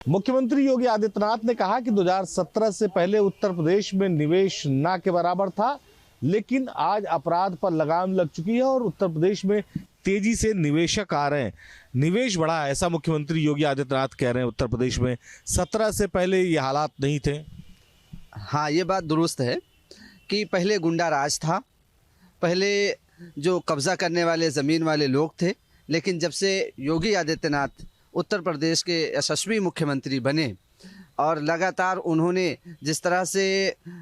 मुख्यमंत्री योगी आदित्यनाथ ने कहा कि 2017 से पहले उत्तर प्रदेश में निवेश ना के बराबर था, लेकिन आज अपराध पर लगाम लग चुकी है और उत्तर प्रदेश में तेजी से निवेशक आ रहे हैं, निवेश बढ़ा है, ऐसा मुख्यमंत्री योगी आदित्यनाथ कह रहे हैं। उत्तर प्रदेश में 17 से पहले ये हालात नहीं थे। हाँ, ये बात दुरुस्त है कि पहले गुंडा राज था, पहले जो कब्जा करने वाले ज़मीन वाले लोग थे, लेकिन जब से योगी आदित्यनाथ उत्तर प्रदेश के यशस्वी मुख्यमंत्री बने और लगातार उन्होंने जिस तरह से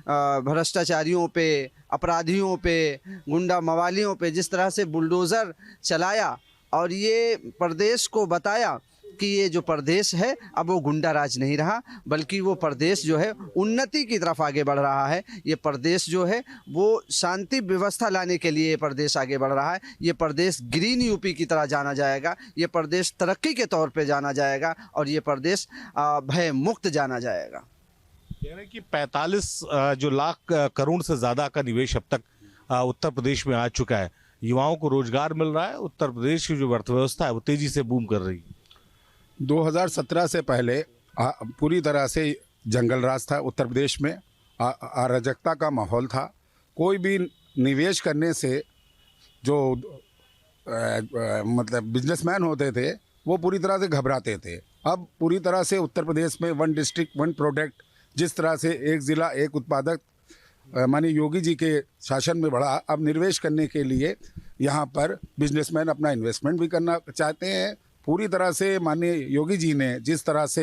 भ्रष्टाचारियों पे, अपराधियों पे, गुंडा मवालियों पे जिस तरह से बुलडोज़र चलाया और ये प्रदेश को बताया कि ये जो प्रदेश है अब वो गुंडा राज नहीं रहा, बल्कि वो प्रदेश जो है उन्नति की तरफ आगे बढ़ रहा है। ये प्रदेश जो है वो शांति व्यवस्था लाने के लिए ये प्रदेश आगे बढ़ रहा है। ये प्रदेश ग्रीन यूपी की तरह जाना जाएगा, ये प्रदेश तरक्की के तौर पे जाना जाएगा और ये प्रदेश भय मुक्त जाना जाएगा। यानी कि 45 जो लाख करोड़ से ज़्यादा का निवेश अब तक उत्तर प्रदेश में आ चुका है, युवाओं को रोजगार मिल रहा है, उत्तर प्रदेश की जो अर्थव्यवस्था है वो तेजी से बूम कर रही है। 2017 से पहले पूरी तरह से जंगल राज था उत्तर प्रदेश में, अराजकता का माहौल था। कोई भी निवेश करने से जो मतलब बिजनेसमैन होते थे वो पूरी तरह से घबराते थे। अब पूरी तरह से उत्तर प्रदेश में 1 डिस्ट्रिक्ट 1 प्रोडक्ट, जिस तरह से एक ज़िला एक उत्पादक माननीय योगी जी के शासन में बढ़ा, अब निवेश करने के लिए यहाँ पर बिजनेसमैन अपना इन्वेस्टमेंट भी करना चाहते हैं। पूरी तरह से माननीय योगी जी ने जिस तरह से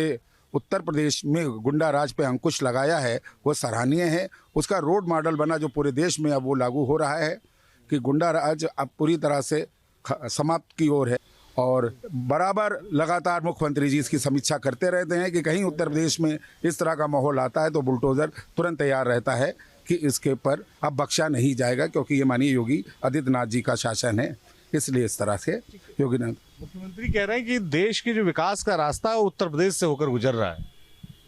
उत्तर प्रदेश में गुंडा राज पे अंकुश लगाया है वो सराहनीय है। उसका रोड मॉडल बना जो पूरे देश में अब वो लागू हो रहा है कि गुंडा राज अब पूरी तरह से समाप्त की ओर है। और बराबर लगातार मुख्यमंत्री जी इसकी समीक्षा करते रहते हैं कि कहीं उत्तर प्रदेश में इस तरह का माहौल आता है तो बुलडोज़र तुरंत तैयार रहता है कि इसके ऊपर अब बख्शा नहीं जाएगा, क्योंकि ये माननीय योगी आदित्यनाथ जी का शासन है, इसलिए इस तरह से योगी मुख्यमंत्री कह रहे हैं कि देश के जो विकास का रास्ता है उत्तर प्रदेश से होकर गुजर रहा है।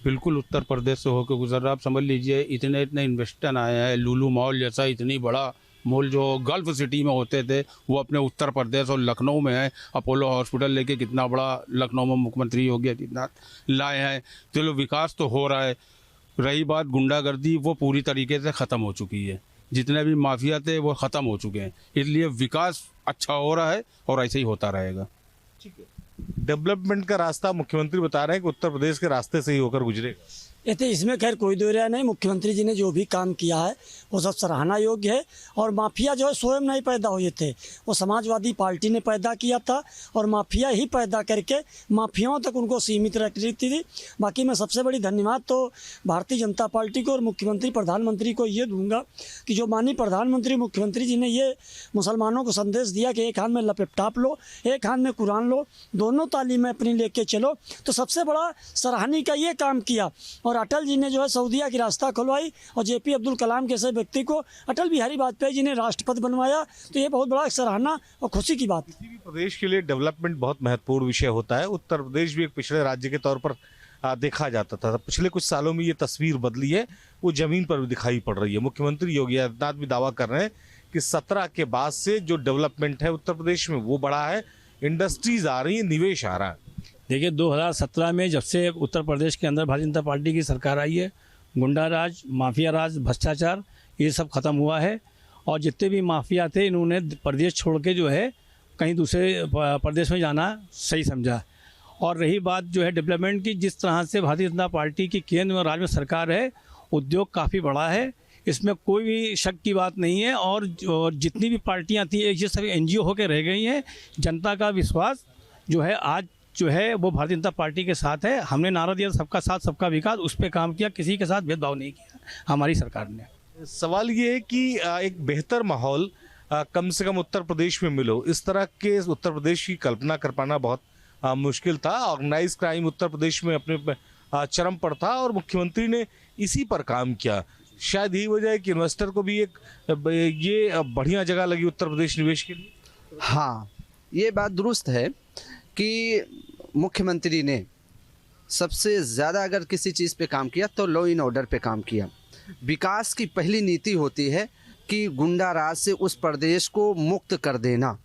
बिल्कुल उत्तर प्रदेश से होकर गुजर रहा है। आप समझ लीजिए इतने इन्वेस्टर आए हैं, लुलु मॉल जैसा इतनी बड़ा मॉल जो गल्फ सिटी में होते थे वो अपने उत्तर प्रदेश और लखनऊ में है। अपोलो हॉस्पिटल लेके कितना बड़ा लखनऊ में मुख्यमंत्री योगी आदित्यनाथ लाए हैं। चलो विकास तो हो रहा है। रही बात गुंडागर्दी, वो पूरी तरीके से ख़त्म हो चुकी है। जितने भी माफिया थे वो ख़त्म हो चुके हैं, इसलिए विकास अच्छा हो रहा है और ऐसे ही होता रहेगा। ठीक है, डेवलपमेंट का रास्ता मुख्यमंत्री बता रहे हैं कि उत्तर प्रदेश के रास्ते से ही होकर गुजरेगा। ये इसमें खैर कोई दो राय नहीं। मुख्यमंत्री जी ने जो भी काम किया है वो सब सराहना योग्य है। और माफिया जो है स्वयं नहीं पैदा हुए थे, वो समाजवादी पार्टी ने पैदा किया था और माफिया ही पैदा करके माफियाओं तक उनको सीमित रखती थी। बाकी मैं सबसे बड़ी धन्यवाद तो भारतीय जनता पार्टी को और मुख्यमंत्री प्रधानमंत्री को ये दूंगा कि जो माननीय प्रधानमंत्री मुख्यमंत्री जी ने ये मुसलमानों को संदेश दिया कि एक हाथ में लैपटॉप लो, एक हाथ में कुरान लो, दोनों तालीमें अपनी लेके चलो, तो सबसे बड़ा सराहनीय का ये काम किया। और अटल जी ने जो है सऊदीया की रास्ता खुलवाई और जेपी अब्दुल कलाम जैसे व्यक्ति को अटल बिहारी वाजपेयी जी ने राष्ट्रपति बनवाया, तो ये बहुत बड़ा सराहना और खुशी की बात है। किसी भी प्रदेश के लिए डेवलपमेंट बहुत महत्वपूर्ण विषय होता है। उत्तर प्रदेश भी एक पिछड़े राज्य के तौर पर देखा जाता था। पिछले कुछ सालों में ये तस्वीर बदली है, वो जमीन पर भी दिखाई पड़ रही है। मुख्यमंत्री योगी आदित्यनाथ भी दावा कर रहे हैं कि 17 के बाद से जो डेवलपमेंट है उत्तर प्रदेश में वो बढ़ा है, इंडस्ट्रीज आ रही है, निवेश आ रहा है। देखिए 2017 में जब से उत्तर प्रदेश के अंदर भारतीय जनता पार्टी की सरकार आई है, गुंडा राज, माफिया राज, भ्रष्टाचार ये सब खत्म हुआ है। और जितने भी माफिया थे इन्होंने प्रदेश छोड़ के जो है कहीं दूसरे प्रदेश में जाना सही समझा। और रही बात जो है डेवलपमेंट की, जिस तरह से भारतीय जनता पार्टी की केंद्र और राज्य में सरकार है, उद्योग काफ़ी बड़ा है, इसमें कोई भी शक की बात नहीं है। और जितनी भी पार्टियाँ थी ये सभी NGO होकर रह गई हैं। जनता का विश्वास जो है आज जो है वो भारतीय जनता पार्टी के साथ है। हमने नारा दिया सबका साथ सबका विकास, उस पर काम किया, किसी के साथ भेदभाव नहीं किया हमारी सरकार ने। सवाल ये है कि एक बेहतर माहौल कम से कम उत्तर प्रदेश में मिलो, इस तरह के उत्तर प्रदेश की कल्पना कर पाना बहुत मुश्किल था। ऑर्गेनाइज क्राइम उत्तर प्रदेश में अपने चरम पर था और मुख्यमंत्री ने इसी पर काम किया। शायद यही वजह है कि इन्वेस्टर को भी एक ये बढ़िया जगह लगी उत्तर प्रदेश निवेश के लिए। हाँ, ये बात दुरुस्त है कि मुख्यमंत्री ने सबसे ज़्यादा अगर किसी चीज़ पे काम किया तो लॉ एंड ऑर्डर पे काम किया। विकास की पहली नीति होती है कि गुंडा राज से उस प्रदेश को मुक्त कर देना।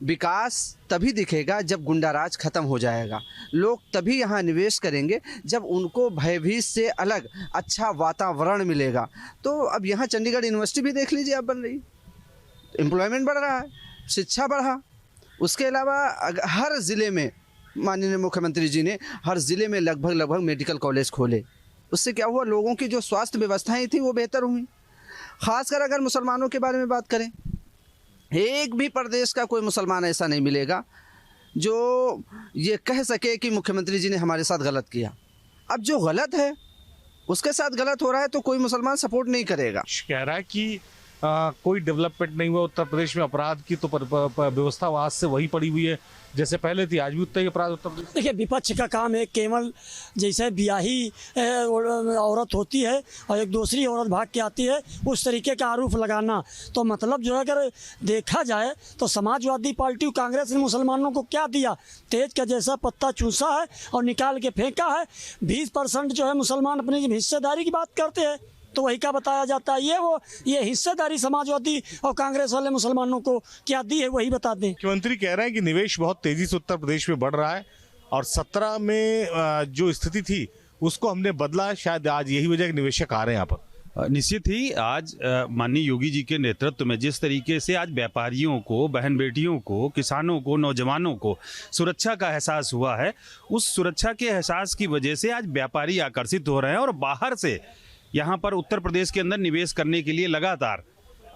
विकास तभी दिखेगा जब गुंडाराज खत्म हो जाएगा। लोग तभी यहाँ निवेश करेंगे जब उनको भयभीत से अलग अच्छा वातावरण मिलेगा। तो अब यहाँ चंडीगढ़ यूनिवर्सिटी भी देख लीजिए, अब बन रही, एम्प्लॉयमेंट बढ़ रहा है, शिक्षा बढ़ा। उसके अलावा हर ज़िले में माननीय मुख्यमंत्री जी ने हर ज़िले में लगभग मेडिकल कॉलेज खोले। उससे क्या हुआ, लोगों की जो स्वास्थ्य व्यवस्थाएं थी वो बेहतर हुई। ख़ासकर अगर मुसलमानों के बारे में बात करें, एक भी प्रदेश का कोई मुसलमान ऐसा नहीं मिलेगा जो ये कह सके कि मुख्यमंत्री जी ने हमारे साथ गलत किया। अब जो गलत है उसके साथ गलत हो रहा है तो कोई मुसलमान सपोर्ट नहीं करेगा। कह रहा है कि कोई डेवलपमेंट नहीं हुआ उत्तर प्रदेश में, अपराध की तो व्यवस्था आज से वही पड़ी हुई है जैसे पहले थी, आज भी उतना ही अपराध उत्तर प्रदेश। देखिए, विपक्ष का काम है केवल जैसे ब्याही औरत होती है और एक दूसरी औरत भाग के आती है उस तरीके का आरोप लगाना। तो मतलब जो है अगर देखा जाए तो समाजवादी पार्टी कांग्रेस ने मुसलमानों को क्या दिया, तेज का जैसा पत्ता चूसा है और निकाल के फेंका है। 20% जो है मुसलमान अपनी हिस्सेदारी की बात करते हैं तो वही का बताया जाता है। ये हिस्सेदारी समाजवादी और कांग्रेस वाले मुसलमानों को क्या दी है वही बता दें। मुख्यमंत्री कह रहे हैं कि निवेश बहुत तेजी से उत्तर प्रदेश में बढ़ रहा है और 17 में जो स्थिति थी उसको हमने बदला है, शायद आज यही वजह कि निवेशक आ रहे हैं यहाँ पर। निश्चित ही आज माननीय योगी जी के नेतृत्व में जिस तरीके से आज व्यापारियों को, बहन बेटियों को, किसानों को, नौजवानों को सुरक्षा का एहसास हुआ है, उस सुरक्षा के एहसास की वजह से आज व्यापारी आकर्षित हो रहे हैं और बाहर से यहाँ पर उत्तर प्रदेश के अंदर निवेश करने के लिए लगातार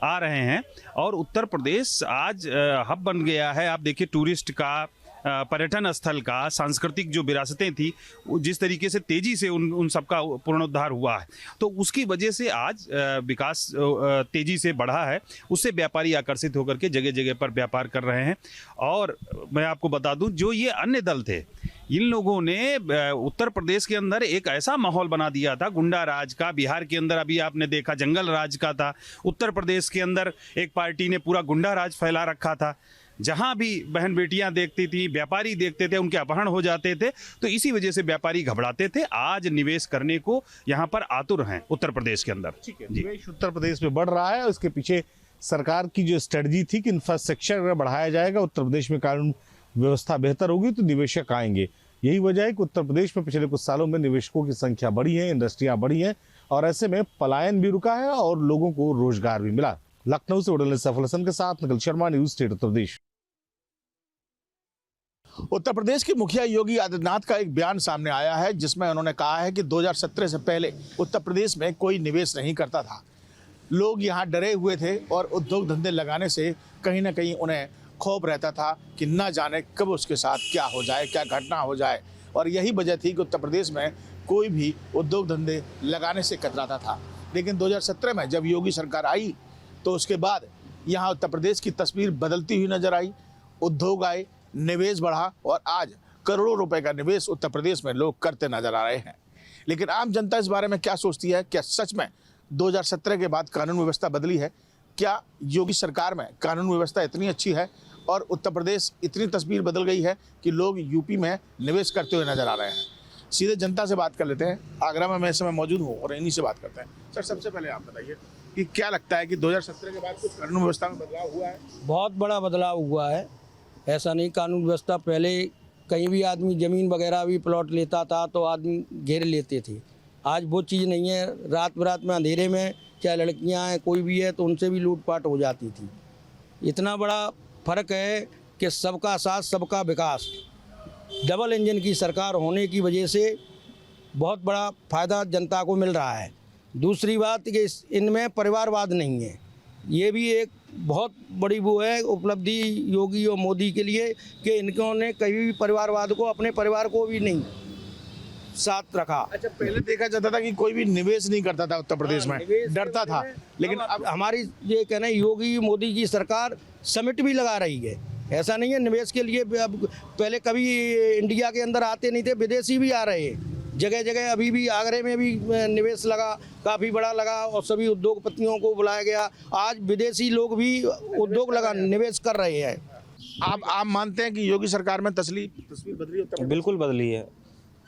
आ रहे हैं। और उत्तर प्रदेश आज हब बन गया है। आप देखिए, टूरिस्ट का, पर्यटन स्थल का, सांस्कृतिक जो विरासतें थी जिस तरीके से तेजी से उन सबका पुनरुद्धार हुआ है, तो उसकी वजह से आज विकास तेजी से बढ़ा है। उससे व्यापारी आकर्षित होकर के जगह जगह पर व्यापार कर रहे हैं। और मैं आपको बता दूं, जो ये अन्य दल थे, इन लोगों ने उत्तर प्रदेश के अंदर एक ऐसा माहौल बना दिया था गुंडा राज का। बिहार के अंदर अभी आपने देखा जंगल राज का था, उत्तर प्रदेश के अंदर एक पार्टी ने पूरा गुंडा राज फैला रखा था। जहां भी बहन बेटियां देखती थी, व्यापारी देखते थे, उनके अपहरण हो जाते थे, तो इसी वजह से व्यापारी घबराते थे। आज निवेश करने को यहाँ पर आतुर हैं उत्तर प्रदेश के अंदर। ठीक है, निवेश उत्तर प्रदेश में बढ़ रहा है और इसके पीछे सरकार की जो स्ट्रेटजी थी कि इंफ्रास्ट्रक्चर अगर बढ़ाया जाएगा, उत्तर प्रदेश में कानून व्यवस्था बेहतर होगी तो निवेशक आएंगे। यही वजह है कि उत्तर प्रदेश में पिछले कुछ सालों में निवेशकों की संख्या बढ़ी है, इंडस्ट्रियां बढ़ी हैं और ऐसे में पलायन भी रुका है और लोगों को रोजगार भी मिला। लखनऊ से उड़ल सफल हसन के साथ निखिल शर्मा, न्यूज स्टेट उत्तर प्रदेश। उत्तर प्रदेश के मुखिया योगी आदित्यनाथ का एक बयान सामने आया है जिसमें उन्होंने कहा है कि 2017 से पहले उत्तर प्रदेश में कोई निवेश नहीं करता था। लोग यहाँ डरे हुए थे और उद्योग धंधे लगाने से कहीं ना कहीं उन्हें खौफ रहता था कि ना जाने कब उसके साथ क्या हो जाए, क्या घटना हो जाए। और यही वजह थी कि उत्तर प्रदेश में कोई भी उद्योग धंधे लगाने से कतराता था। लेकिन 2017 में जब योगी सरकार आई तो उसके बाद यहाँ उत्तर प्रदेश की तस्वीर बदलती हुई नजर आई। उद्योग आए, निवेश बढ़ा और आज करोड़ों रुपए का निवेश उत्तर प्रदेश में लोग करते नजर आ रहे हैं। लेकिन आम जनता इस बारे में क्या सोचती है? क्या सच में 2017 के बाद कानून व्यवस्था बदली है? क्या योगी सरकार में कानून व्यवस्था इतनी अच्छी है और उत्तर प्रदेश इतनी तस्वीर बदल गई है कि लोग यूपी में निवेश करते हुए नजर आ रहे हैं? सीधे जनता से बात कर लेते हैं। आगरा में मैं इस समय मौजूद हूँ और इन्हीं से बात करते हैं। सर, सबसे पहले आप बताइए कि क्या लगता है कि 2017 के बाद कुछ कानून व्यवस्था में बदलाव हुआ है? बहुत बड़ा बदलाव हुआ है। ऐसा नहीं, कानून व्यवस्था पहले कहीं भी आदमी ज़मीन वगैरह भी प्लॉट लेता था तो आदमी घेर लेते थे। आज वो चीज़ नहीं है। रात बरात में अंधेरे में चाहे लड़कियां हैं, कोई भी है, तो उनसे भी लूटपाट हो जाती थी। इतना बड़ा फ़र्क है कि सबका साथ सबका विकास, डबल इंजन की सरकार होने की वजह से बहुत बड़ा फ़ायदा जनता को मिल रहा है। दूसरी बात कि इनमें परिवारवाद नहीं है। ये भी एक बहुत बड़ी वो है उपलब्धि योगी और मोदी के लिए कि इन्होंने कभी भी परिवारवाद को, अपने परिवार को भी नहीं साथ रखा। अच्छा, पहले देखा जाता था कि कोई भी निवेश नहीं करता था उत्तर प्रदेश में, डरता था। लेकिन अब हमारी ये कहना है, योगी मोदी की सरकार समिट भी लगा रही है। ऐसा नहीं है निवेश के लिए, अब पहले कभी इंडिया के अंदर आते नहीं थे, विदेशी भी आ रहे हैं जगह जगह। अभी भी आगरे में भी निवेश लगा, काफ़ी बड़ा लगा और सभी उद्योगपतियों को बुलाया गया। आज विदेशी लोग भी उद्योग लगा निवेश कर रहे हैं। आप मानते हैं कि योगी सरकार में तस्वीर बदली उत्तर प्रदेश? बिल्कुल बदली है।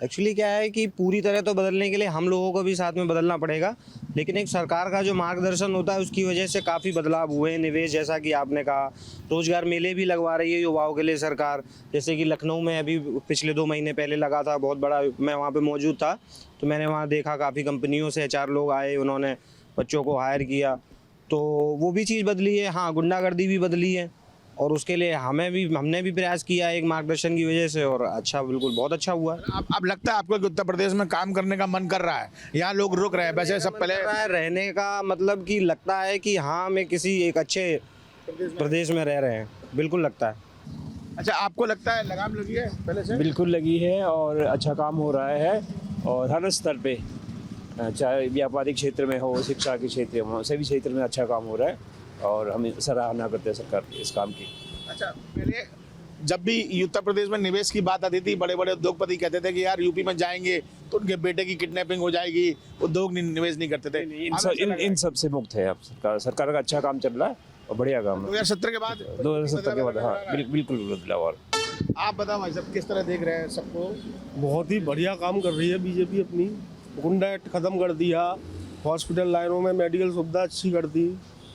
एक्चुअली क्या है कि पूरी तरह तो बदलने के लिए हम लोगों को भी साथ में बदलना पड़ेगा, लेकिन एक सरकार का जो मार्गदर्शन होता है उसकी वजह से काफ़ी बदलाव हुए हैं। निवेश, जैसा कि आपने कहा, रोजगार मेले भी लगवा रही है युवाओं के लिए सरकार। जैसे कि लखनऊ में अभी पिछले 2 महीने पहले लगा था, बहुत बड़ा, मैं वहाँ पे मौजूद था, तो मैंने वहाँ देखा काफ़ी कंपनियों से HR लोग आए, उन्होंने बच्चों को हायर किया, तो वो भी चीज़ बदली है। हाँ, गुंडागर्दी भी बदली है, और उसके लिए हमने भी प्रयास किया है एक मार्गदर्शन की वजह से, और अच्छा, बिल्कुल बहुत अच्छा हुआ है। अब लगता है आपको कि उत्तर प्रदेश में काम करने का मन कर रहा है? यहाँ लोग रुक रहे हैं, वैसे सब पहले रहने का मतलब कि लगता है कि हाँ, मैं किसी एक अच्छे प्रदेश में रह रहे हैं, बिल्कुल लगता है। अच्छा, आपको लगता है लगाम लगी है पहले से? बिल्कुल लगी है और अच्छा काम हो रहा है, और हर स्तर पे, चाहे व्यापारिक क्षेत्र में हो, शिक्षा के क्षेत्र में हो, सभी क्षेत्र में अच्छा काम हो रहा है, और हम सराहना करते हैं सरकार की इस काम की। अच्छा, पहले जब भी उत्तर प्रदेश में निवेश की बात आती थी, बड़े बड़े उद्योगपति कहते थे कि यार यूपी में जाएंगे तो उनके बेटे की किडनैपिंग हो जाएगी, उद्योग निवेश नहीं करते थे। इन सब से मुक्त है अब सरकार का अच्छा काम चल रहा है, और बढ़िया काम है। 2017 के बाद 2017 के बाद, हाँ, बिल्कुल बदलाव। और आप बताओ भाई साहब, किस तरह देख रहे हैं सबको? बहुत ही बढ़िया काम कर रही है बीजेपी अपनी। गुंडा एक्ट खत्म कर दिया, हॉस्पिटल लाइनों में मेडिकल सुविधा अच्छी कर दी,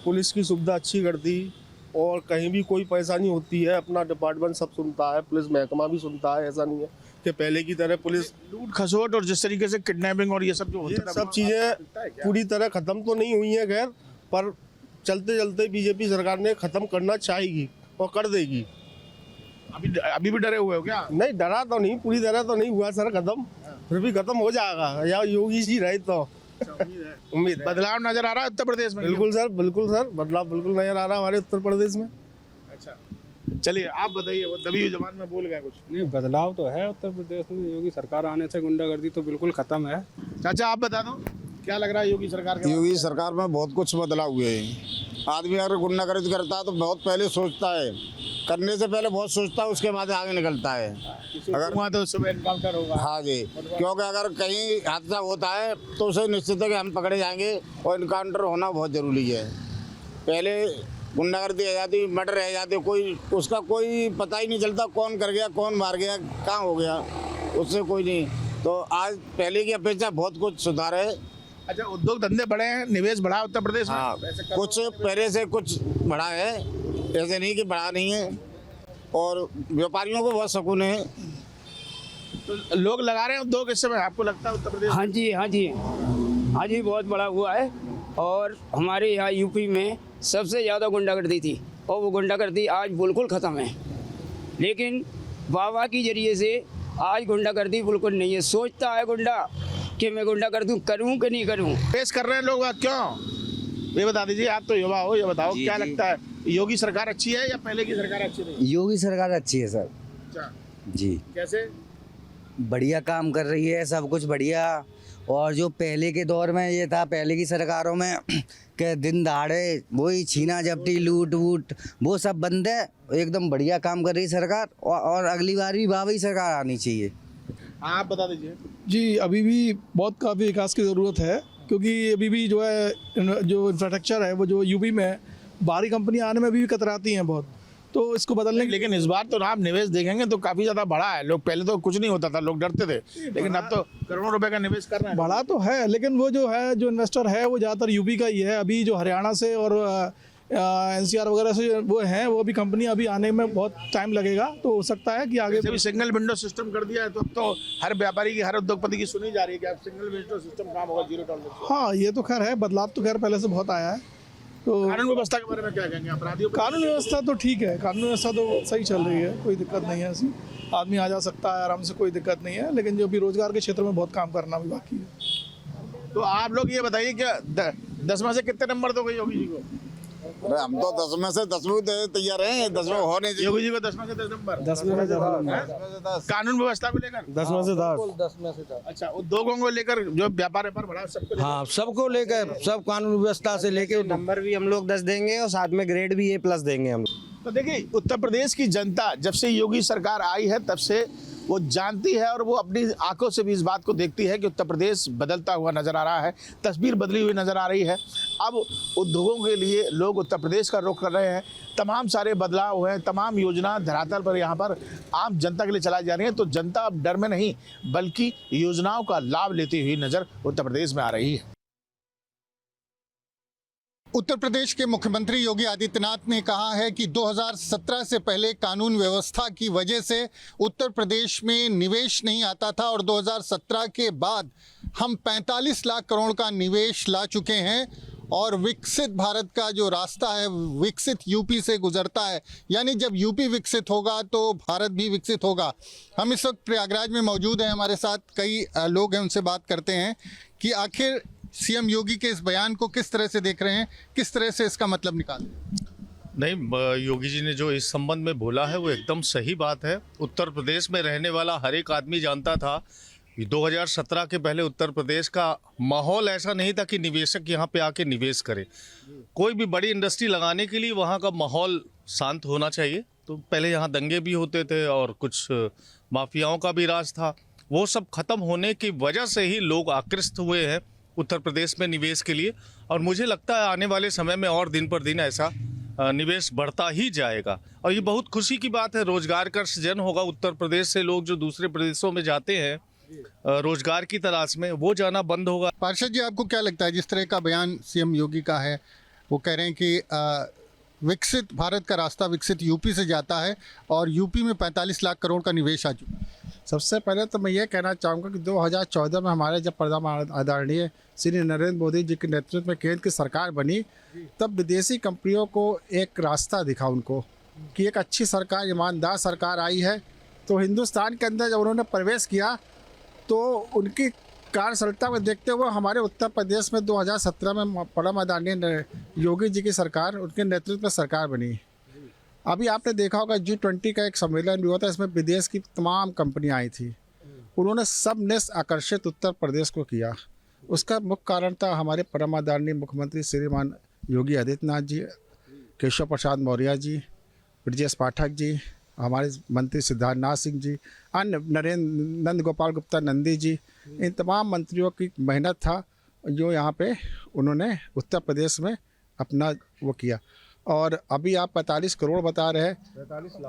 पुलिस की सुविधा अच्छी कर दी, और कहीं भी कोई परेशानी होती है अपना डिपार्टमेंट सब सुनता है, पुलिस महकमा भी सुनता है। ऐसा नहीं है कि पहले की तरह पुलिस लूट खसोट और जिस तरीके से किडनैपिंग और ये सब जो होता था, सब चीज़ें पूरी तरह ख़त्म तो नहीं हुई हैं खैर, पर चलते चलते बीजेपी सरकार ने ख़त्म करना चाहेगी और कर देगी। अभी भी डरे हुए हो क्या? नहीं, डरा तो नहीं, पूरी तरह तो नहीं हुआ सर ख़त्म, फिर भी ख़त्म हो जाएगा, या योगी जी रहे तो। उम्मीद है। बदलाव नजर आ रहा है उत्तर प्रदेश में? बिल्कुल सर, बदलाव बिल्कुल नजर आ रहा है हमारे उत्तर प्रदेश में। अच्छा, चलिए आप बताइए, वो दबी जबान में बोल गए कुछ। नहीं, बदलाव तो है उत्तर प्रदेश में, योगी सरकार आने से गुंडागर्दी तो बिल्कुल खत्म है। चाचा आप बता दो, क्या लग रहा है योगी सरकार के? योगी सरकार में बहुत कुछ बदलाव हुए हैं। आदमी अगर गुंडागर्दी करता है तो बहुत पहले सोचता है, करने से पहले बहुत सोचता है, उसके बाद आगे निकलता है। अगर वहाँ तो सुबह एनकाउंटर होगा। हाँ जी, क्योंकि अगर कहीं हादसा होता है तो उसे निश्चित है कि हम पकड़े जाएंगे, और इनकाउंटर होना बहुत ज़रूरी है। पहले गुंडागर्दी रह जाती, मर्डर रह जाते, कोई उसका कोई पता ही नहीं चलता, कौन कर गया, कौन मार गया, कहाँ हो गया, उससे कोई नहीं। तो आज पहले की अपेक्षा बहुत कुछ सुधार है। अच्छा, उद्योग धंधे बढ़े हैं, निवेश बढ़ा उत्तर प्रदेश में? हाँ, कुछ पहले से कुछ बढ़ा है, ऐसे नहीं कि बढ़ा नहीं है, और व्यापारियों को बहुत सुकून है। तो लोग लगा रहे हैं उद्योग इस समय, आपको लगता है उत्तर प्रदेश? हाँ जी, हाँ जी, हाँ जी, बहुत बड़ा हुआ है। और हमारे यहाँ यूपी में सबसे ज़्यादा गुंडागर्दी थी, और वो गुंडागर्दी आज बिल्कुल ख़त्म है। लेकिन बाबा की जरिए से आज गुंडागर्दी बिल्कुल नहीं है। सोचता है गुंडा कि मैं गुंडागर्दी करूँ कि नहीं करूँ। पेश कर रहे हैं लोग, क्यों? ये बता दीजिए, आप तो युवा हो, ये बताओ क्या लगता है, योगी सरकार अच्छी है या पहले की सरकार अच्छी नहीं? योगी सरकार अच्छी है सर। अच्छा, जी, कैसे? बढ़िया काम कर रही है, सब कुछ बढ़िया। और जो पहले के दौर में ये था, पहले की सरकारों में कि दिन दहाड़े वही छीना झपटी, लूट वूट, वो सब बंद है। एकदम बढ़िया काम कर रही है सरकार, और अगली बार भी बाबा ही सरकार आनी चाहिए। आप बता दीजिए। जी, अभी भी बहुत काफ़ी विकास की ज़रूरत है, क्योंकि अभी भी जो है, जो इंफ्रास्ट्रक्चर है वो जो यूपी में बाहरी कंपनियां आने में भी कतराती हैं बहुत, तो इसको बदलने। लेकिन इस बार तो आप निवेश देखेंगे तो काफ़ी ज़्यादा बढ़ा है। लोग पहले तो कुछ नहीं होता था, लोग डरते थे, लेकिन अब तो करोड़ों रुपए का निवेश कर रहे हैं। बढ़ा तो है, लेकिन वो जो है, जो इन्वेस्टर है वो ज़्यादातर यूपी का ही है। अभी जो हरियाणा से और NCR वगैरह से वो हैं, वो भी कंपनी अभी आने में बहुत टाइम लगेगा, तो हो सकता है कि आगे भी सिंगल विंडो सिस्टम कर दिया है, तो अब तो हर व्यापारी की, हर उद्योगपति की सुनी जा रही है कि अब सिंगल विंडो सिस्टम काम होगा, 0 टॉलरेंस। हाँ, ये तो खैर है, बदलाव तो खैर पहले से बहुत आया है। तो कानून व्यवस्था के बारे में क्या कहेंगे? अपराधियों, कानून व्यवस्था तो ठीक है, कानून व्यवस्था तो सही चल रही है, कोई दिक्कत नहीं है ऐसी, आदमी आ जा सकता है आराम से, कोई दिक्कत नहीं है। लेकिन जो भी रोजगार के क्षेत्र में बहुत काम करना भी बाकी है। तो आप लोग ये बताइए कि 10 में से कितने नंबर दोगे योगी जी को? अरे हम तो 10 में से 10 भी तैयार हैं, 10 में होने चाहिए। योगी जी को 10 में से 10 नंबर? 10 में से 10। कानून व्यवस्था को लेकर 10 में से 10। 10 में से 10। अच्छा, उद्योगों को लेकर, जो व्यापार बढ़ा, सबको? हाँ, सबको लेकर, सब कानून व्यवस्था से लेके नंबर भी हम लोग 10 देंगे, और साथ में ग्रेड भी A+ देंगे हम। तो देखिए, उत्तर प्रदेश की जनता जब से योगी सरकार आई है तब से वो जानती है और वो अपनी आंखों से भी इस बात को देखती है कि उत्तर प्रदेश बदलता हुआ नज़र आ रहा है, तस्वीर बदली हुई नज़र आ रही है। अब उद्योगों के लिए लोग उत्तर प्रदेश का रुख कर रहे हैं, तमाम सारे बदलाव हुए हैं, तमाम योजना धरातल पर यहाँ पर आम जनता के लिए चलाई जा रही है। तो जनता अब डर में नहीं बल्कि योजनाओं का लाभ लेती हुई नज़र उत्तर प्रदेश में आ रही है। उत्तर प्रदेश के मुख्यमंत्री योगी आदित्यनाथ ने कहा है कि 2017 से पहले कानून व्यवस्था की वजह से उत्तर प्रदेश में निवेश नहीं आता था और 2017 के बाद हम 45 लाख करोड़ का निवेश ला चुके हैं और विकसित भारत का जो रास्ता है विकसित यूपी से गुजरता है, यानी जब यूपी विकसित होगा तो भारत भी विकसित होगा। हम इस वक्त प्रयागराज में मौजूद हैं, हमारे साथ कई लोग हैं, उनसे बात करते हैं कि आखिर सीएम योगी के इस बयान को किस तरह से देख रहे हैं, किस तरह से इसका मतलब निकाल। नहीं, योगी जी ने जो इस संबंध में बोला है वो एकदम सही बात है। उत्तर प्रदेश में रहने वाला हर एक आदमी जानता था 2017 के पहले उत्तर प्रदेश का माहौल ऐसा नहीं था कि निवेशक यहाँ पे आके निवेश करे। कोई भी बड़ी इंडस्ट्री लगाने के लिए वहाँ का माहौल शांत होना चाहिए। तो पहले यहाँ दंगे भी होते थे और कुछ माफियाओं का भी राज था। वो सब खत्म होने की वजह से ही लोग आकृष्ट हुए हैं उत्तर प्रदेश में निवेश के लिए, और मुझे लगता है आने वाले समय में और दिन पर दिन ऐसा निवेश बढ़ता ही जाएगा। और ये बहुत खुशी की बात है, रोजगार का सृजन होगा। उत्तर प्रदेश से लोग जो दूसरे प्रदेशों में जाते हैं रोजगार की तलाश में, वो जाना बंद होगा। पार्षद जी, आपको क्या लगता है जिस तरह का बयान सीएम योगी का है, वो कह रहे हैं कि विकसित भारत का रास्ता विकसित यूपी से जाता है और यूपी में 45 लाख करोड़ का निवेश आ चुका है। सबसे पहले तो मैं ये कहना चाहूँगा कि 2014 में हमारे जब प्रधानमंत्री आदरणीय श्री नरेंद्र मोदी जी के नेतृत्व में केंद्र की सरकार बनी, तब विदेशी कंपनियों को एक रास्ता दिखा उनको कि एक अच्छी सरकार, ईमानदार सरकार आई है। तो हिंदुस्तान के अंदर जब उन्होंने प्रवेश किया तो उनकी कार्यशीलता में देखते हुए हमारे उत्तर प्रदेश में 2017 में परम आदरणीय योगी जी की सरकार, उनके नेतृत्व में सरकार बनी। अभी आपने देखा होगा G20 का एक सम्मेलन भी हुआ था, इसमें विदेश की तमाम कंपनियां आई थी। उन्होंने सब ने आकर्षित उत्तर प्रदेश को किया। उसका मुख्य कारण था हमारे परम आदरणीय मुख्यमंत्री श्रीमान योगी आदित्यनाथ जी, केशव प्रसाद मौर्य जी, ब्रजेश पाठक जी, हमारे मंत्री सिद्धार्थनाथ सिंह जी, अन्य नंद गोपाल गुप्ता नंदी जी, इन तमाम मंत्रियों की मेहनत था जो यहाँ पे उन्होंने उत्तर प्रदेश में अपना वो किया। और अभी आप 45 करोड़ बता रहे हैं,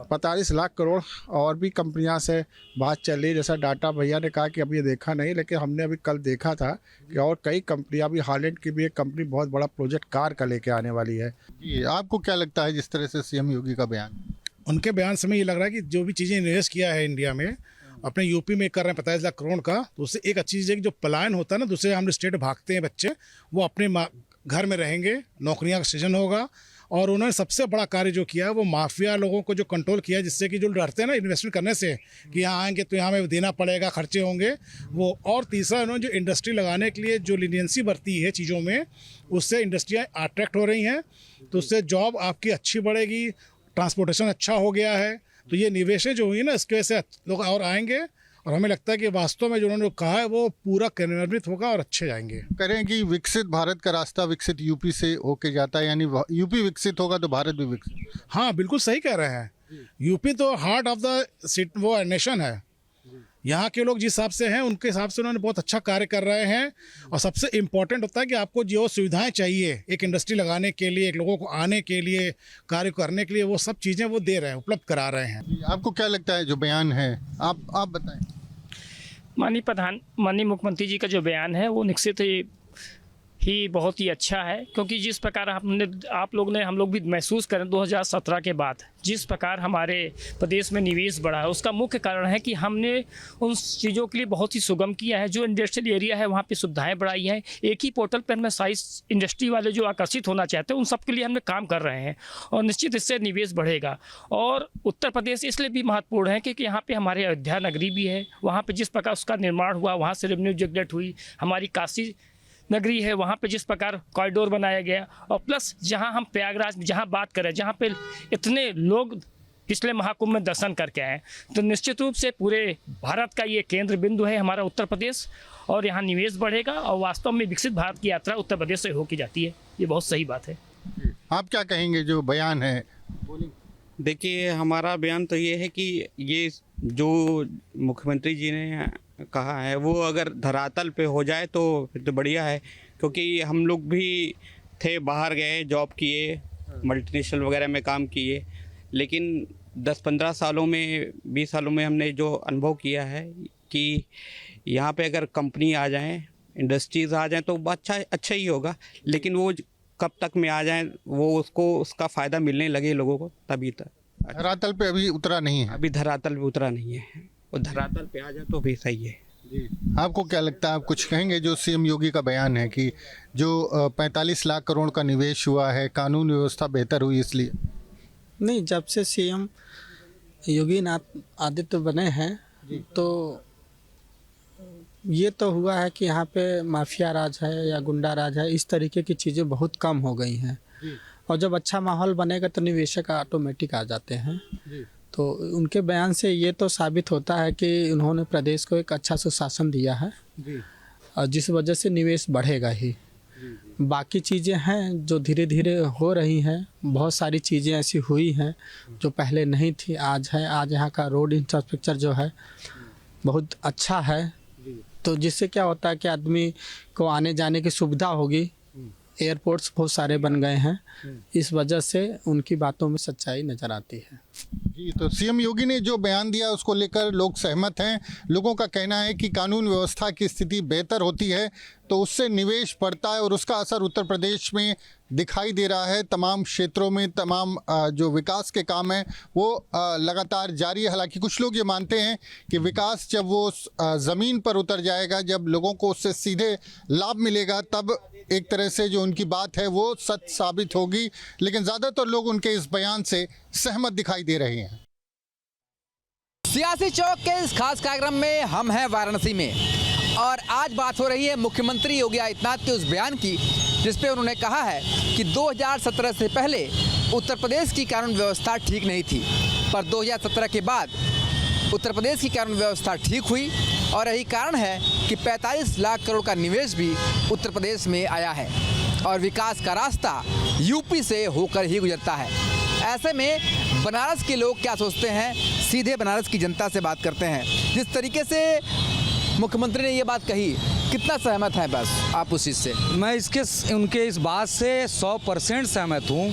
45 लाख करोड़ और भी कंपनियां से बात चल रही है। जैसा डाटा भैया ने कहा कि अभी ये देखा नहीं, लेकिन हमने अभी कल देखा था कि और कई कंपनियां, अभी हॉलैंड की भी एक कंपनी बहुत बड़ा प्रोजेक्ट कार का लेके आने वाली है। जी, आपको क्या लगता है जिस तरह से सीएम योगी का बयान? उनके बयान से हमें ये लग रहा है कि जो भी चीज़ें इन्वेस्ट किया है इंडिया में, अपने यूपी में कर रहे हैं 45 लाख करोड़ का, तो उससे एक अच्छी चीज़ है कि जो पलायन होता है ना, दूसरे हम स्टेट भागते हैं बच्चे, वो अपने घर में रहेंगे, नौकरियां का सृजन होगा। और उन्होंने सबसे बड़ा कार्य जो किया है वो माफिया लोगों को जो कंट्रोल किया, जिससे कि जो डरते हैं ना इन्वेस्टमेंट करने से कि यहाँ आएंगे तो यहाँ में देना पड़ेगा, खर्चे होंगे वो। और तीसरा, उन्होंने जो इंडस्ट्री लगाने के लिए जो लीनियंसी बरती है चीज़ों में, उससे इंडस्ट्रियाँ अट्रैक्ट हो रही हैं, तो उससे जॉब आपकी अच्छी बढ़ेगी, ट्रांसपोर्टेशन अच्छा हो गया है। तो ये निवेशें जो हुई ना, इसकी वजह से लोग और आएंगे और हमें लगता है कि वास्तव में जो उन्होंने कहा है वो पूरा क्रियान्वित होगा और अच्छे जाएंगे। करें कि विकसित भारत का रास्ता विकसित यूपी से होके जाता है, यानी यूपी विकसित होगा तो भारत भी विकसित। हाँ, बिल्कुल सही कह रहे हैं। यूपी तो हार्ट ऑफ द वो नेशन है। यहाँ के लोग जिस हिसाब से हैं उनके हिसाब से उन्होंने बहुत अच्छा कार्य कर रहे हैं। और सबसे इम्पोर्टेंट होता है कि आपको जो सुविधाएं चाहिए एक इंडस्ट्री लगाने के लिए, एक लोगों को आने के लिए, कार्य करने के लिए, वो सब चीज़ें वो दे रहे हैं, उपलब्ध करा रहे हैं। आपको क्या लगता है जो बयान है, आप बताएं। माननीय मुख्यमंत्री जी का जो बयान है वो निश्चित ही बहुत ही अच्छा है, क्योंकि जिस प्रकार हम लोग भी महसूस करें 2017 के बाद जिस प्रकार हमारे प्रदेश में निवेश बढ़ा है, उसका मुख्य कारण है कि हमने उन चीज़ों के लिए बहुत ही सुगम किया है। जो इंडस्ट्रियल एरिया है वहाँ पे सुविधाएं बढ़ाई हैं। एक ही पोर्टल पर हमने साइज इंडस्ट्री वाले जो आकर्षित होना चाहते हैं उन सब के लिए हमने काम कर रहे हैं और निश्चित इससे निवेश बढ़ेगा। और उत्तर प्रदेश इसलिए भी महत्वपूर्ण है क्योंकि यहाँ पर हमारे अयोध्या नगरी भी है। वहाँ पर जिस प्रकार उसका निर्माण हुआ, वहाँ से रेवेन्यू जनरेट हुई। हमारी काशी नगरी है, वहाँ पे जिस प्रकार कॉरिडोर बनाया गया, और प्लस जहाँ हम प्रयागराज जहाँ बात करें, जहाँ पे इतने लोग पिछले महाकुंभ में दर्शन करके आए, तो निश्चित रूप से पूरे भारत का ये केंद्र बिंदु है हमारा उत्तर प्रदेश, और यहाँ निवेश बढ़ेगा और वास्तव में विकसित भारत की यात्रा उत्तर प्रदेश से होकर जाती है। ये बहुत सही बात है। आप क्या कहेंगे जो बयान है? देखिए, हमारा बयान तो ये है कि ये जो मुख्यमंत्री जी ने कहा है वो अगर धरातल पे हो जाए तो फिर तो बढ़िया है, क्योंकि हम लोग भी थे, बाहर गए, जॉब किए, मल्टीनेशनल वगैरह में काम किए, लेकिन 10-15 सालों में 20 सालों में हमने जो अनुभव किया है कि यहाँ पे अगर कंपनी आ जाएं, इंडस्ट्रीज़ आ जाएं तो अच्छा ही होगा, लेकिन वो कब तक में आ जाएं, वो उसका फ़ायदा मिलने लगे लोगों को, तभी तक। धरातल पे अभी उतरा नहीं है। अभी धरातल पे उतरा नहीं है, वो धरातल पे आ जाए तो भी सही है। आपको क्या लगता है, आप कुछ कहेंगे? जो सीएम योगी का बयान है कि जो 45 लाख करोड़ का निवेश हुआ है, कानून व्यवस्था बेहतर हुई इसलिए। नहीं, जब से सीएम योगी आदित्य बने हैं तो ये तो हुआ है कि यहाँ पे माफिया राज है या गुंडा राज है, इस तरीके की चीज़ें बहुत कम हो गई हैं। और जब अच्छा माहौल बनेगा तो निवेशक ऑटोमेटिक आ जाते हैं। तो उनके बयान से ये तो साबित होता है कि उन्होंने प्रदेश को एक अच्छा सुशासन दिया है और जिस वजह से निवेश बढ़ेगा ही। बाकी चीज़ें हैं जो धीरे धीरे हो रही हैं, बहुत सारी चीज़ें ऐसी हुई हैं जो पहले नहीं थी, आज है। आज यहाँ का रोड इंफ्रास्ट्रक्चर जो है बहुत अच्छा है, तो जिससे क्या होता है कि आदमी को आने जाने की सुविधा होगी। एयरपोर्ट्स बहुत सारे बन गए हैं, इस वजह से उनकी बातों में सच्चाई नज़र आती है। जी, तो सीएम योगी ने जो बयान दिया उसको लेकर लोग सहमत हैं। लोगों का कहना है कि कानून व्यवस्था की स्थिति बेहतर होती है तो उससे निवेश बढ़ता है और उसका असर उत्तर प्रदेश में दिखाई दे रहा है। तमाम क्षेत्रों में तमाम जो विकास के काम हैं वो लगातार जारी है। हालांकि कुछ लोग ये मानते हैं कि विकास जब वो ज़मीन पर उतर जाएगा, जब लोगों को उससे सीधे लाभ मिलेगा, तब एक तरह से जो उनकी बात है वो सच साबित होगी। लेकिन ज़्यादातर लोग उनके इस बयान से सहमत दिखाई दे रहे हैं। सियासी चौक के इस खास कार्यक्रम में हम हैं वाराणसी में और आज बात हो रही है मुख्यमंत्री योगी आदित्यनाथ के उस बयान की जिसपे उन्होंने कहा है कि 2017 से पहले उत्तर प्रदेश की कानून व्यवस्था ठीक नहीं थी, पर 2017 के बाद उत्तर प्रदेश की कानून व्यवस्था ठीक हुई और यही कारण है कि 45 लाख करोड़ का निवेश भी उत्तर प्रदेश में आया है और विकास का रास्ता यूपी से होकर ही गुजरता है। ऐसे में बनारस के लोग क्या सोचते हैं, सीधे बनारस की जनता से बात करते हैं। जिस तरीके से मुख्यमंत्री ने ये बात कही, कितना सहमत हैं बस आप उस चीज़ से? मैं उनके इस बात से 100% सहमत हूँ,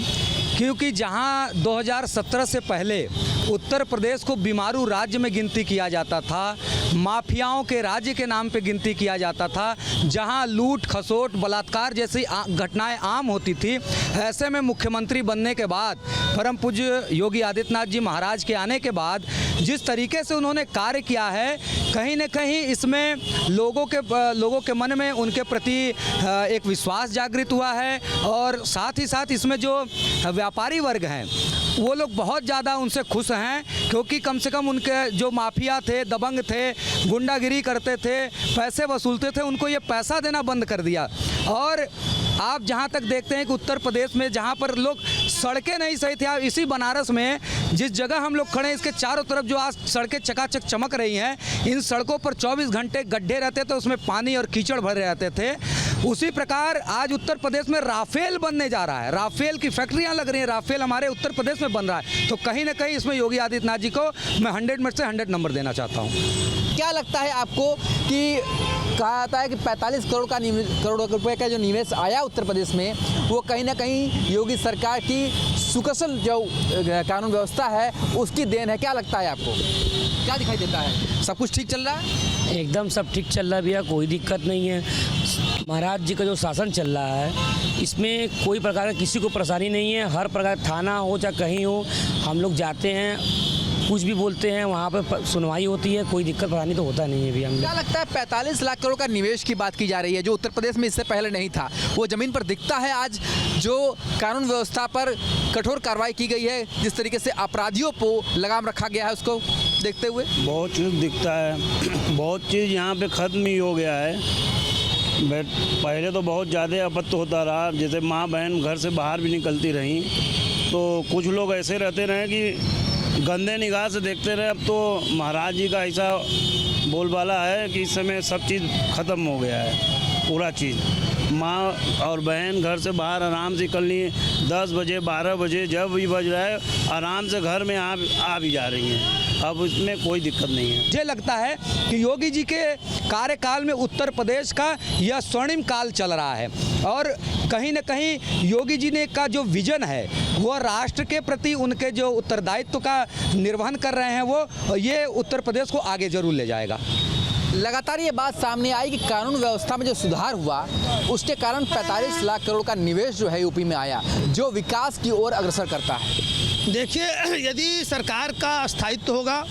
क्योंकि जहाँ 2017 से पहले उत्तर प्रदेश को बीमारू राज्य में गिनती किया जाता था, माफियाओं के राज्य के नाम पे गिनती किया जाता था, जहां लूट खसोट बलात्कार जैसी घटनाएं आम होती थी, ऐसे में मुख्यमंत्री बनने के बाद परम पूज्य योगी आदित्यनाथ जी महाराज के आने के बाद जिस तरीके से उन्होंने कार्य किया है, कहीं न कहीं इसमें लोगों के मन में उनके प्रति एक विश्वास जागृत हुआ है और साथ ही साथ इसमें जो व्यापारी वर्ग हैं वो लोग बहुत ज़्यादा उनसे खुश हैं, क्योंकि कम से कम उनके जो माफिया थे, दबंग थे, गुंडागिरी करते थे, पैसे वसूलते थे, उनको ये पैसा देना बंद कर दिया। और आप जहाँ तक देखते हैं कि उत्तर प्रदेश में जहाँ पर लोग सड़कें नहीं सही थी, इसी बनारस में जिस जगह हम लोग खड़े हैं इसके चारों तरफ जो आज सड़कें चकाचक चमक रही हैं, इन सड़कों पर 24 घंटे गड्ढे रहते थे, उसमें पानी और कीचड़ भरे रहते थे। उसी प्रकार आज उत्तर प्रदेश में राफेल बनने जा रहा है, राफेल की फैक्ट्रियां लग रही हैं, राफेल हमारे उत्तर प्रदेश में बन रहा है। तो कहीं ना कहीं इसमें योगी आदित्यनाथ जी को मैं 100 में से 100 नंबर देना चाहता हूँ। क्या लगता है आपको कि कहा जाता है कि 45 करोड़ रुपए का जो निवेश आया उत्तर प्रदेश में, वो कहीं ना कहीं योगी सरकार की सुकसल जो कानून व्यवस्था है उसकी देन है। क्या लगता है आपको, क्या दिखाई देता है? सब कुछ ठीक चल रहा है? एकदम सब ठीक चल रहा है भैया, कोई दिक्कत नहीं है। महाराज जी का जो शासन चल रहा है इसमें कोई प्रकार का किसी को परेशानी नहीं है। हर प्रकार थाना हो चाहे कहीं हो, हम लोग जाते हैं, कुछ भी बोलते हैं, वहाँ पर सुनवाई होती है, कोई दिक्कत परेशानी तो होता नहीं है भैया। क्या लगता है 45 लाख करोड़ का निवेश की बात की जा रही है जो उत्तर प्रदेश में इससे पहले नहीं था, वो ज़मीन पर दिखता है आज? जो कानून व्यवस्था पर कठोर कार्रवाई की गई है, जिस तरीके से अपराधियों को लगाम रखा गया है, उसको देखते हुए बहुत चीज़ दिखता है, बहुत चीज़ यहाँ पे ख़त्म ही हो गया है। पहले तो बहुत ज़्यादा आपत्ति होता रहा, जैसे माँ बहन घर से बाहर भी निकलती रहीं तो कुछ लोग ऐसे रहते रहे कि गंदे निगाह से देखते रहे। अब तो महाराज जी का ऐसा बोलबाला है कि इस समय सब चीज़ ख़त्म हो गया है। पूरा चीज़। माँ और बहन घर से बाहर आराम से निकलनी है, 10 बजे 12 बजे जब भी बज रहा है आराम से घर में आ भी जा रही हैं। अब उसमें कोई दिक्कत नहीं है। मुझे लगता है कि योगी जी के कार्यकाल में उत्तर प्रदेश का यह स्वर्णिम काल चल रहा है और कहीं न कहीं योगी जी ने का जो विजन है वो राष्ट्र के प्रति उनके जो उत्तरदायित्व का निर्वहन कर रहे हैं वो ये उत्तर प्रदेश को आगे जरूर ले जाएगा। लगातार ये बात सामने आई कि कानून व्यवस्था में जो सुधार हुआ उसके कारण 45 लाख करोड़ का निवेश जो है यूपी में आया, जो विकास की ओर अग्रसर करता है। देखिए, यदि सरकार का स्थायित्व होगा,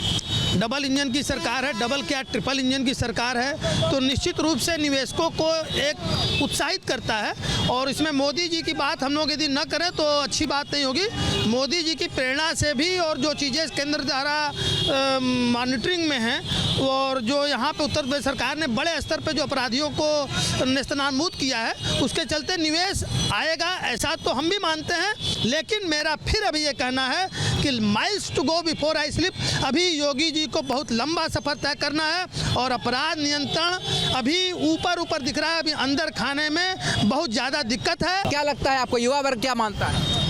डबल इंजन की सरकार है, डबल क्या ट्रिपल इंजन की सरकार है, तो निश्चित रूप से निवेशकों को एक उत्साहित करता है। और इसमें मोदी जी की बात हम लोग यदि न करें तो अच्छी बात नहीं होगी। मोदी जी की प्रेरणा से भी और जो चीज़ें केंद्र द्वारा मॉनिटरिंग में हैं और जो यहाँ पे उत्तर प्रदेश सरकार ने बड़े स्तर पे जो अपराधियों को नेस्तनाबूद किया है, उसके चलते निवेश आएगा, ऐसा तो हम भी मानते हैं। लेकिन मेरा फिर अभी ये कहना है कि miles to go before I sleep. अभी योगी जी को बहुत लंबा सफ़र तय करना है और अपराध नियंत्रण अभी ऊपर दिख रहा है, अभी अंदर खाने में बहुत ज़्यादा दिक्कत है। क्या लगता है आपको, युवा वर्ग क्या मानता है?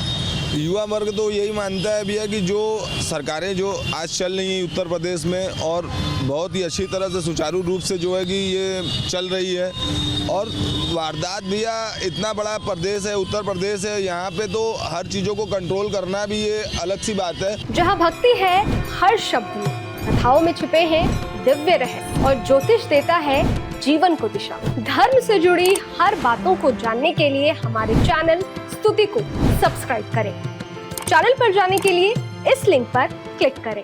युवा वर्ग तो यही मानता है भैया कि जो सरकारें जो आज चल रही हैं उत्तर प्रदेश में और बहुत ही अच्छी तरह से सुचारू रूप से जो है कि ये चल रही है। और वारदात भैया इतना बड़ा प्रदेश है, उत्तर प्रदेश है, यहाँ पे तो हर चीज़ों को कंट्रोल करना भी ये अलग सी बात है। जहाँ भक्ति है हर शब्द में, कथाओं में छिपे हैं दिव्य रहस्य और ज्योतिष देता है जीवन को दिशा। धर्म से जुड़ी हर बातों को जानने के लिए हमारे चैनल स्तुति को सब्सक्राइब करें। चैनल पर जाने के लिए इस लिंक पर क्लिक करें।